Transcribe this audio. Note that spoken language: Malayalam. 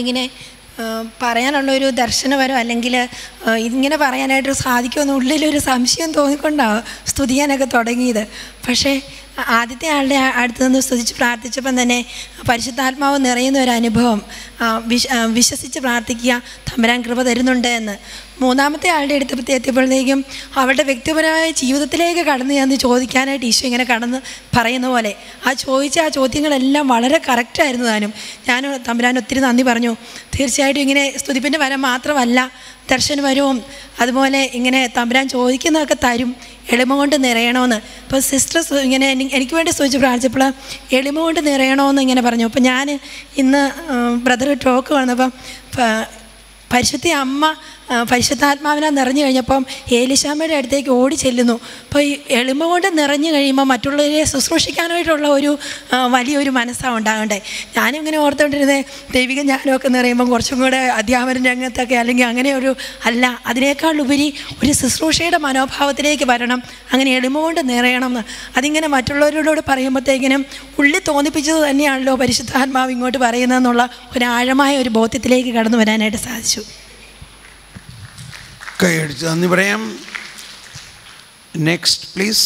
ഇങ്ങനെ പറയാനുള്ളൊരു ദർശനപരോ അല്ലെങ്കിൽ ഇങ്ങനെ പറയാനായിട്ട് സാധിക്കുമെന്ന് ഉള്ളിലൊരു സംശയം തോന്നിക്കൊണ്ടാണ് സ്തുതിക്കാനൊക്കെ തുടങ്ങിയത്. പക്ഷേ ആദ്യത്തെ ആളുടെ അടുത്ത് നിന്ന് സ്തുതിച്ച് പ്രാർത്ഥിച്ചപ്പം തന്നെ പരിശുദ്ധാത്മാവ് നിറയുന്ന ഒരു അനുഭവം, വിശ്വസിച്ച് പ്രാർത്ഥിക്കുക, തമ്പുരാൻ കൃപ തരുന്നുണ്ട് എന്ന്. മൂന്നാമത്തെ ആളുടെ അടുത്ത് എത്തിയപ്പോഴത്തേക്കും അവളുടെ വ്യക്തിപരമായ ജീവിതത്തിലേക്ക് കടന്നു ചെന്ന് ചോദിക്കാനായിട്ട് ഈശോ ഇങ്ങനെ കടന്ന് പറയുന്ന പോലെ ആ ചോദ്യങ്ങളെല്ലാം വളരെ കറക്റ്റായിരുന്നു. ഞാൻ തമ്പുരാൻ ഒത്തിരി നന്ദി പറഞ്ഞു. തീർച്ചയായിട്ടും ഇങ്ങനെ സ്തുതിപ്പിൻ്റെ വരം മാത്രമല്ല, ദർശനപരവും അതുപോലെ ഇങ്ങനെ തമ്പുരാൻ ചോദിക്കുന്നതൊക്കെ തരും, എളിമ കൊണ്ട് നിറയണമെന്ന്. അപ്പോൾ സിസ്റ്റർ ഇങ്ങനെ എനിക്ക് വേണ്ടി സ്തുതിച്ച് പ്രാർത്ഥിച്ചപ്പോൾ എളിമ കൊണ്ട് നിറയണമെന്ന് ഇങ്ങനെ പറഞ്ഞു. അപ്പോൾ ഞാൻ ഇന്ന് ബ്രദർ ടോക്ക് വന്നപ്പം പരിശുദ്ധ അമ്മ പരിശുദ്ധാത്മാവിനെ നിറഞ്ഞു കഴിഞ്ഞപ്പം ഏലിശാമ്മയുടെ അടുത്തേക്ക് ഓടി ചെല്ലുന്നു. അപ്പോൾ ഈ എളിമ കൊണ്ട് നിറഞ്ഞു കഴിയുമ്പോൾ മറ്റുള്ളവരെ ശുശ്രൂഷിക്കാനായിട്ടുള്ള ഒരു വലിയൊരു മനസ്സാണ് ഉണ്ടാകണ്ടേ. ഞാനും ഇങ്ങനെ ഓർത്തുകൊണ്ടിരുന്നത് ദൈവിക ജ്ഞാനമൊക്കെ നിറയുമ്പം കുറച്ചും കൂടെ അധ്യാപന രംഗത്തൊക്കെ അല്ലെങ്കിൽ അങ്ങനെ ഒരു അല്ല, അതിനേക്കാളുപരി ഒരു ശുശ്രൂഷയുടെ മനോഭാവത്തിലേക്ക് വരണം, അങ്ങനെ എളിമ കൊണ്ട് നിറയണം എന്ന്. അതിങ്ങനെ മറ്റുള്ളവരോട് പറയുമ്പോഴത്തേക്കിനും ഉള്ളിൽ തോന്നിപ്പിച്ചത് തന്നെയാണല്ലോ പരിശുദ്ധാത്മാവ് ഇങ്ങോട്ട് പറയുന്നതെന്നുള്ള ഒരു ആഴമായ ഒരു ബോധ്യത്തിലേക്ക് കടന്നു വരാനായിട്ട് സാധിച്ചു. കൈയടിച്ച് നന്ദി പറയാം. Next please.